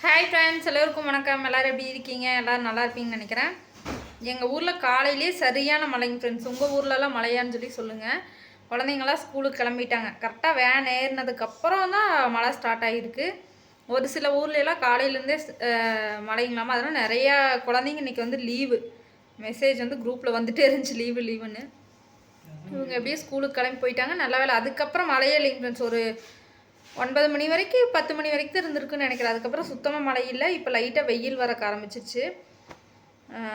Hi friends, எல்லோருக்கும் வணக்கம். எல்லோரும் எப்படி இருக்கீங்க? எல்லோரும் நல்லா இருப்பீங்கன்னு நினைக்கிறேன். எங்கள் ஊரில் காலையிலே சரியான மழைங்க ஃப்ரெண்ட்ஸ். உங்கள் ஊர்லலாம் மழையான்னு சொல்லி சொல்லுங்கள். குழந்தைங்களாம் ஸ்கூலுக்கு கிளம்பிட்டாங்க. கரெக்டாக வேன் ஏறினதுக்கப்புறம் தான் மழை ஸ்டார்ட் ஆகிருக்கு. ஒரு சில ஊர்லலாம் காலையிலேருந்தே மழைங்களாமா. அதனால் நிறையா குழந்தைங்க இன்றைக்கி வந்து லீவு மெசேஜ் வந்து குரூப்பில் வந்துட்டே இருந்துச்சு, லீவுன்னு. இவங்க எப்படியே ஸ்கூலுக்கு கிளம்பி போயிட்டாங்க. நல்ல வேலை. அதுக்கப்புறம் மழையே இல்லைங்க ஃப்ரெண்ட்ஸ். ஒரு 9 மணி வரைக்கும் 10 மணி வரைக்கும் தான் இருந்திருக்குன்னு நினைக்கிறேன். அதுக்கப்புறம் சுத்தமாக மழை இல்லை. இப்போ லைட்டாக வெயில் வரக்க ஆரம்பிச்சிருச்சு.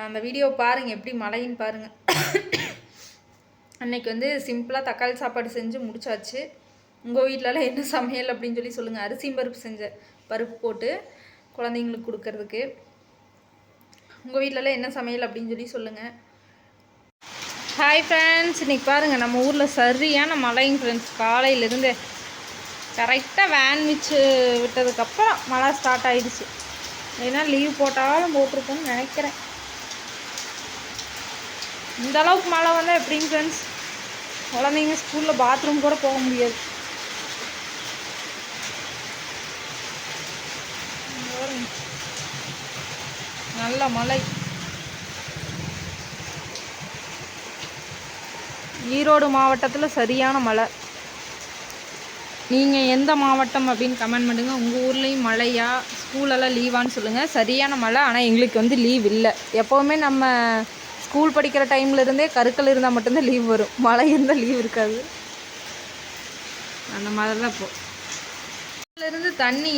அந்த வீடியோ பாருங்கள், எப்படி மழைன்னு பாருங்கள். அன்றைக்கி வந்து சிம்பிளாக தக்காளி சாப்பாடு செஞ்சு முடிச்சாச்சு. உங்கள் வீட்டிலலாம் என்ன சமையல் அப்படின்னு சொல்லி சொல்லுங்கள். அரிசியும் பருப்பு செஞ்ச பருப்பு போட்டு குழந்தைங்களுக்கு கொடுக்கறதுக்கு. உங்கள் வீட்டிலலாம் என்ன சமையல் அப்படின்னு சொல்லி சொல்லுங்கள். ஹாய் ஃப்ரெண்ட்ஸ், இன்றைக்கி பாருங்கள் நம்ம ஊரில் சரியான மழைங்க ஃப்ரெண்ட்ஸ். காலையிலேருந்து கரெக்டாக வேன் விட்டதுக்கப்புறம் மழை ஸ்டார்ட் ஆகிடுச்சு. ஏன்னா லீவ் போட்டாலும் போட்டிருக்கோன்னு நினைக்கிறேன். இந்த அளவுக்கு மழை வந்தால் எப்படிங்க ஃப்ரெண்ட்ஸ்? குழந்தைங்க ஸ்கூலில் பாத்ரூம் கூட போக முடியாது. நல்ல மழை. ஈரோடு மாவட்டத்தில் சரியான மழை. நீங்கள் எந்த மாவட்டம் அப்படின்னு கமெண்ட் பண்ணுங்கள். உங்கள் ஊர்லேயும் மழையா, ஸ்கூலெல்லாம் லீவான்னு சொல்லுங்கள். சரியான மழை. ஆனால் எங்களுக்கு வந்து லீவ் இல்லை. எப்போவுமே நம்ம ஸ்கூல் படிக்கிற டைம்லேருந்தே கருக்கள் இருந்தால் மட்டும்தான் லீவ் வரும். மழை இருந்தால் லீவ் இருக்காது. அந்த மாதிரி தான் இப்போது தண்ணி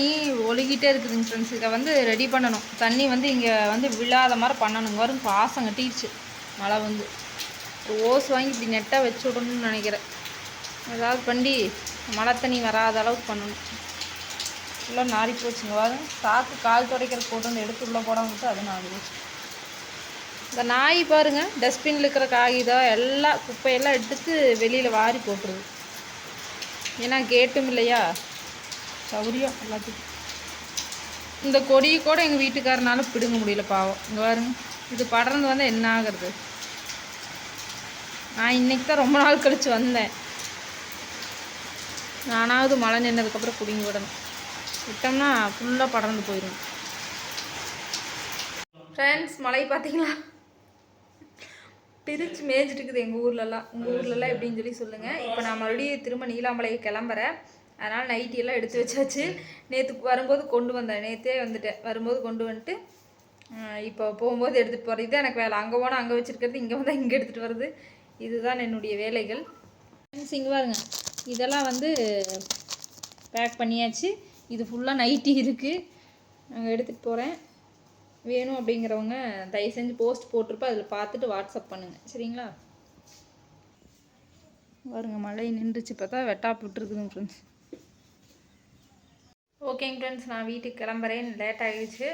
ஒழுகிட்டே இருக்குதுங்க ஃப்ரெண்ட்ஸ். இதை வந்து ரெடி பண்ணணும். தண்ணி வந்து இங்கே வந்து விழாத மாதிரி பண்ணணுங்க. வரும் பாசம் கட்டிடுச்சு மழை வந்து. ஒரு ஓஸ் வாங்கி இப்படி நெட்டாக வச்சு விடணும்னு நினைக்கிறேன். ஏதாவது பண்ணி மழை தண்ணி வராத அளவுக்கு பண்ணணும். எல்லாம் நாரி போச்சுங்க. வரும் சாக்கு கால் துடைக்கிற போட்டு வந்து எடுத்து உள்ளே போடாமல் அது நாரி போச்சு. இந்த நாய் பாருங்கள், டஸ்ட்பினில் இருக்கிற காகிதம் எல்லாம் குப்பையெல்லாம் எடுத்து வெளியில் வாரி போட்டுருது. ஏன்னா கேட்டும் இல்லையா, சௌரியம் எல்லாத்துக்கும். இந்த கொடியை கூட எங்கள் வீட்டுக்காரனாலும் பிடுங்க முடியல பாவம். இங்கே பாருங்க, இது படர்ந்து வந்தால் என்ன ஆகுறது? நான் இன்றைக்கி தான் ரொம்ப நாள் கழித்து வந்தேன். நானாவது மழை நின்றதுக்கப்புறம் பிடிங்கி விடணும். விட்டோம்னா ஃபுல்லாக படர்ந்து போயிடும். ஃப்ரெண்ட்ஸ், மழை பார்த்தீங்களா? பிரித்து மேய்ஞ்சிட்டு இருக்குது எங்கள் ஊர்லலாம். உங்கள் ஊர்லலாம் எப்படின்னு சொல்லி சொல்லுங்கள். இப்போ நான் மறுபடியும் திரும்ப நீலாமலைக்கு கிளம்புறேன். அதனால் நைட்டியெல்லாம் எடுத்து வச்சாச்சு. நேற்று வரும்போது கொண்டு வந்தேன். நேற்றே வந்துட்டேன். வரும்போது கொண்டு வந்துட்டு இப்போ போகும்போது எடுத்துகிட்டு போகிறது. இதுதான் எனக்கு வேலை. அங்கே போனால் அங்கே வச்சுருக்கிறது, இங்கே வந்தால் இங்கே எடுத்துகிட்டு வர்றது. இதுதான் என்னுடைய வேலைகள். ஃப்ரெண்ட்ஸ், இங்கே பாருங்க, இதெல்லாம் வந்து பேக் பண்ணியாச்சு. இது ஃபுல்லாக நைட்டி இருக்குது. நாங்கள் எடுத்துகிட்டு போகிறேன். வேணும் அப்படிங்கிறவங்க தயவு செஞ்சு போஸ்ட் போட்டிருப்பேன், அதில் பார்த்துட்டு வாட்ஸ்அப் பண்ணுங்கள், சரிங்களா? பாருங்க, மழை நின்றுச்சு. பார்த்தா வெட்டாப்பு விட்டுருக்குதுங்க ஃப்ரெண்ட்ஸ். ஓகேங்க ஃப்ரெண்ட்ஸ், நான் வீட்டுக்கு கிளம்புறேன். லேட் ஆகிடுச்சு.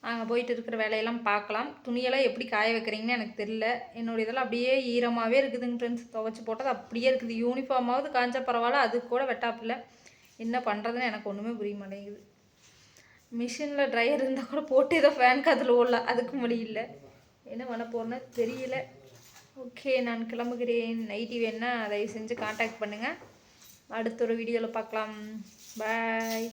அங்கே போயிட்டு இருக்கிற வேலையெல்லாம் பார்க்கலாம். துணியெல்லாம் எப்படி காய வைக்கிறீங்கன்னு எனக்கு தெரியல. என்னுடைய இதெல்லாம் அப்படியே ஈரமாகவே இருக்குதுங்க ஃப்ரெண்ட்ஸ். துவைச்சி போட்டது அப்படியே இருக்குது. யூனிஃபார்மாவது காஞ்சா பரவாயில்ல, அது கூட வெட்டாப்பில்லை. என்ன பண்ணுறதுன்னு எனக்கு ஒன்றுமே புரிய மாட்டேங்குது. மிஷினில் ட்ரையர் இருந்தால் கூட போட்டு ஏதோ ஃபேன் காற்றுல ஓடலாம், அதுக்கு முடியல. என்ன பண்ண போகிறேன்னு தெரியல. ஓகே, நான் கிளம்புகிறேன். நைட்டி வேணுன்னா தயவு செஞ்சு காண்டாக்ட் பண்ணுங்கள். அடுத்த ஒரு வீடியோவில் பார்க்கலாம். பாய்.